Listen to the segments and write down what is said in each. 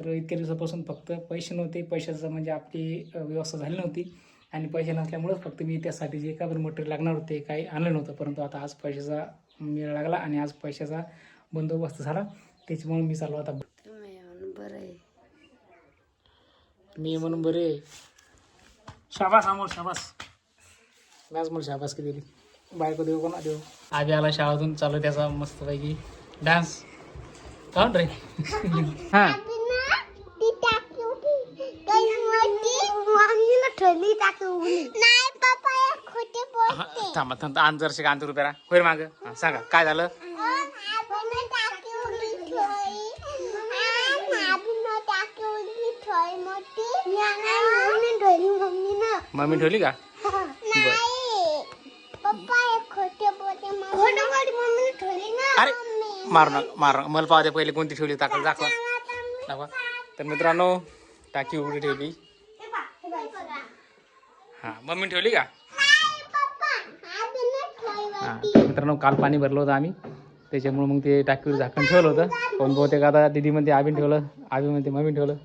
तर इतक्या दिवसापासून फक्त पैसे नव्हते, पैशाचं म्हणजे आपली व्यवस्था झाली नव्हती आणि पैसे नसल्यामुळंच फक्त मी त्यासाठी जे काही मटेरियल लागणार होते काही आणलं नव्हतं. परंतु आता आज पैशाचा मेळ लागला आणि आज पैशाचा बंदोबस्त झाला, त्याच्यामुळे मी चालू आता. बरं आहे मी म्हणून बरे शाबास अमोल शाबास. मॅच म्हणून शाबास की दिली बायको देऊ कोणा देऊ. आधी आला शाळेतून चालू त्याचा मस्तपैकी डान्स काऊन रे. हां थांबा थांबा आंजरशे का रुपया होईल माग सांगा काय झालं. मम्मी ठेवली का. अरे मारू नका मारू मला पाहू दे पहिले कोणती ठेवली दाखवा दाखवा. तर मित्रांनो टाकी उघडी ठेवली. हां मम्मी ठेवली का. हां मित्रांनो काल पाणी भरलं होतं आम्ही त्याच्यामुळे मग ते टाकीवर झाकण ठेवलं होतं. पण बहुतेक आता दीदी म्हणते आबीन ठेवलं आबी म्हणते मम्मी ठेवलं.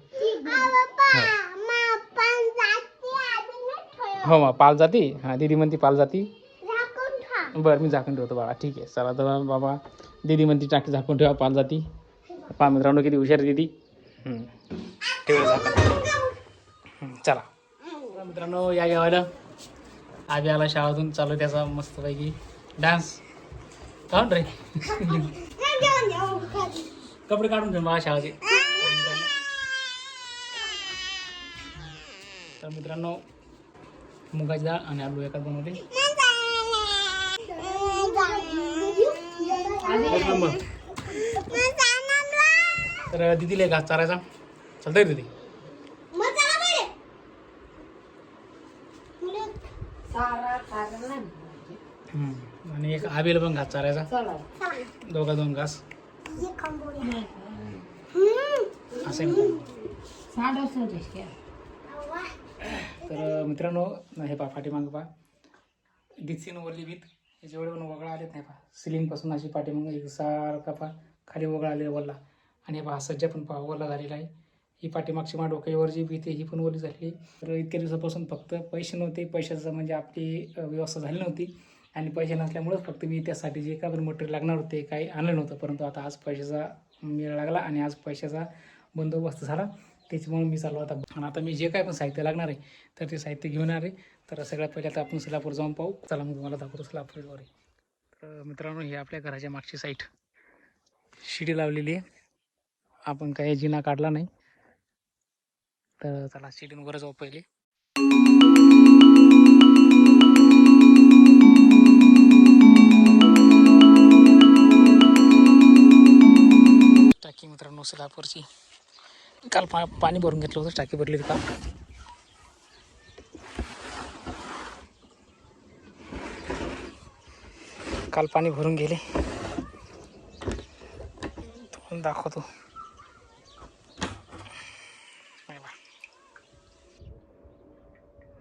हो मग पाल जाती. हां दीदी म्हणते पाल जाती. बरं मी झाकून ठेवतो बाबा ठीक आहे. चला तर बाबा दीदी म्हणते टाकी झाकून ठेवा पाल जाती. पहा मित्रांनो किती हुशार दीदी. ठेवलं झाकण. चला मित्रांनो या घ्यावायला आबी आला शाळेतून चालू त्याचा मस्तपैकी डान्स काऊन रे. कपडे काढून ठेव मला शाळेचे. तर मित्रांनो मुगाची डाळ आणि आलू एकाच बनवले. तर दिदीला घास चारायचा चालतंय दिदी. आणि एक आबीला पण घास चारायचा दोघा दोन घास असं. तर मित्रांनो हे पहा पाठीमागं पहा दिसीन वरली भीत हे जेवढे पण वगळा आलेत नाही पहा सिलिंगपासून अशी पाठीमागं एक सारखा पहा खाली वगळा आले वरला. आणि हे पहा सज्जा पण पहा वरला झालेला आहे. ही पाठीमागची मा डोक्यावर जी भीत आहे ही पण वरली झाली. तर इतक्या दिवसापासून फक्त पैसे नव्हते, पैशाचं म्हणजे आपली व्यवस्था झाली नव्हती आणि पैसे नसल्यामुळंच फक्त मी त्यासाठी जे काही मटेरियल लागणार होते काही आणलं नव्हतं. परंतु आता आज पैशाचा मेळ लागला आणि आज पैशाचा बंदोबस्त झाला, त्याच्यामुळे मी चालू आता. आणि आता मी जे काय पण साहित्य लागणार आहे तर ते साहित्य घेऊन येणार आहे. तर सगळ्यात पहिले आता आपण सोलापूर जाऊन पाहू. चला मग तुम्हाला दाखवतो सोलापूरवर. तर मित्रांनो ही आपल्या घराच्या मागची साईट शिडी लावलेली आहे. आपण काही जिना काढला नाही. तर चला शिडीवर जाऊ पहिले. टाकी मित्रांनो सोलापूरची काल पाणी भरून घेतलं होतं. टाकी भरली होती काल. काल पाणी भरून गेले दाखवतो.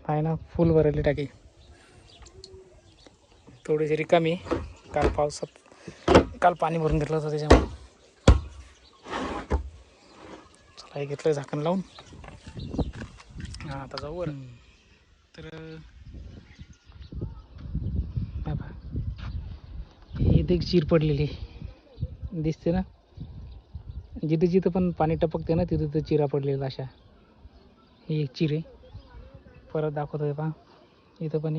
आहे ना फुल भरली टाकी. थोडीशी रिकामी काल पावसात काल पाणी भरून घेतलं होतं त्याच्यामुळे. चला हे घेतलं झाकण लावून. हां आता जाऊ वर. तर इथे एक चीर पडलेली दिसते ना. जिथं जिथं पण पाणी टपकते ना तिथं तिथं चिरा पडलेला अशा. ही एक चिर आहे. परत दाखवतोय पहा इथं पण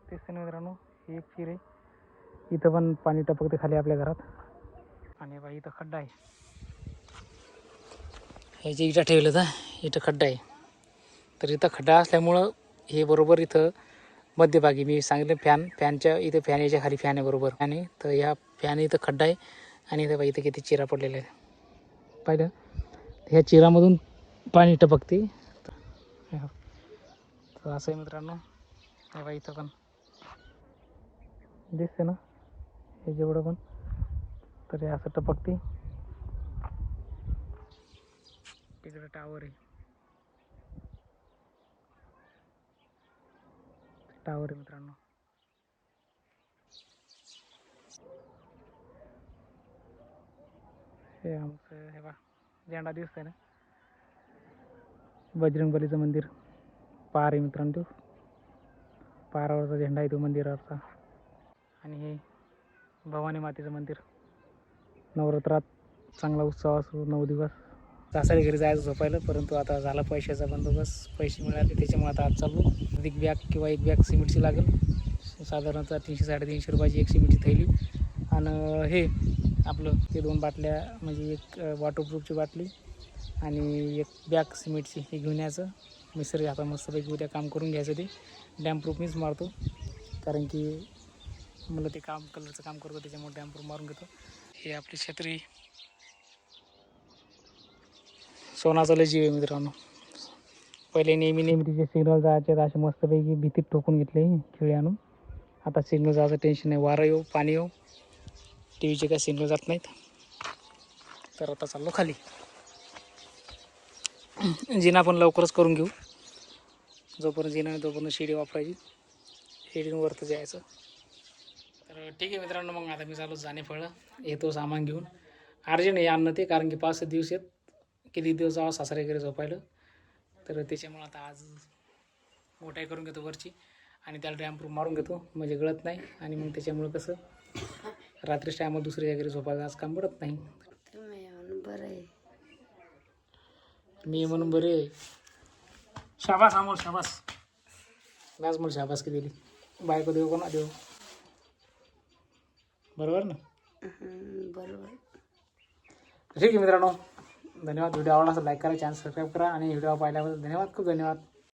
दिसते ना मित्रांनो. ही एक चिर आहे. इथं पण पाणी टपकते खाली आपल्या घरात. आणि बा इथं खड्डा आहे. हे जे इथं ठेवलं तर इथं खड्डा आहे. तर इथं खड्डा असल्यामुळं हे बरोबर इथं मध्यभागी मी सांगितलं फॅनच्या इथं फॅन याच्या खाली फॅन आहे बरोबर. आणि तर ह्या फॅन इथं खड्डा आहे आणि इथं इथं किती चिरा पडलेल्या आहे पाहिलं. ह्या चिरामधून पाणी टपकते. तर असं आहे मित्रांनो. हे इथं पण दिसते ना हे जेवढं पण. तर हे असं टपकते. तिकडे टावर आहे. टावर आहे मित्रांनो. हे आमचं हे बा झेंडा दिसतंय ना, बजरंगबलीचं मंदिर पार आहे मित्रांनो. तो पारावरचा झेंडा आहे तो मंदिरावरचा. आणि हे भवानी मातेचं मंदिर. नवरात्रात चांगला उत्सव असतो 9 दिवस. सासरी घरी जायचं झोपायला, परंतु आता झाला पैशाचा बंदोबस्त. पैसे मिळाले त्याच्यामुळे आता आज चाललो. एक बॅग किंवा एक बॅग सिमेंटची लागेल, साधारणतः 300-350 रुपयाची एक सिमेंटची थैली. आणि हे आपलं ते 2 बाटल्या, म्हणजे एक वॉटरप्रूफची बाटली आणि एक बॅग सिमेंटची, हे घेऊन यायचं. मिस्त्री आता मस्तपैकी उद्या काम करून घ्यायचं. ते डॅमप्रूफ मीच मारतो, कारण की मला ते काम कलरचं काम करतो, त्याच्यामुळे डॅमप्रूफ मारून घेतो. हे आपली छत्री. सोनाचं लय जीव आहे मित्रांनो. पहिले नेहमी तिचे सिग्नल जायचे असे मस्तपैकी भीतीत ठोकून घेतले खिळे आणून. आता सिग्नल जायचं टेन्शन नाही. वारं येऊ पाणी येऊ, टी व्हीचे काय सिग्नल जात नाहीत. तर आता चाललो खाली. जिना पण लवकरच करून घेऊ. जोपर्यंत जिना नाही तोपर्यंत शिडी वापरायची, शिडीवरती जायचं. तर ठीक आहे मित्रांनो, मग आता मी चालू जाणे फळं येतो सामान घेऊन. अर्जंट आहे आणणं ते, कारण की 5-6 दिवस आहेत. किती दिवस जावं सासरे वगैरे झोपायला. तर त्याच्यामुळं आता आज मोठाई करून घेतो वरची, आणि त्याला डॅमप्रूफ मारून घेतो, म्हणजे गळत नाही. आणि मग त्याच्यामुळं कसं रात्रीच टायमाला दुसऱ्या वगैरे झोपायला आज काम पडत नाही. बरं आहे. मी म्हणून बरे. शाबास अमोल शाबास. मॅच मला शाबास की दिली. बायको देऊ कोणा देऊ, बरोबर ना. बरोबर. ठीक आहे मित्रांनो, धन्यवाद. व्हिडिओ आवडला असेल लाईक करा, चॅनल सबस्क्राईब करा, आणि व्हिडिओ पाहिल्याबद्दल धन्यवाद, खूप धन्यवाद.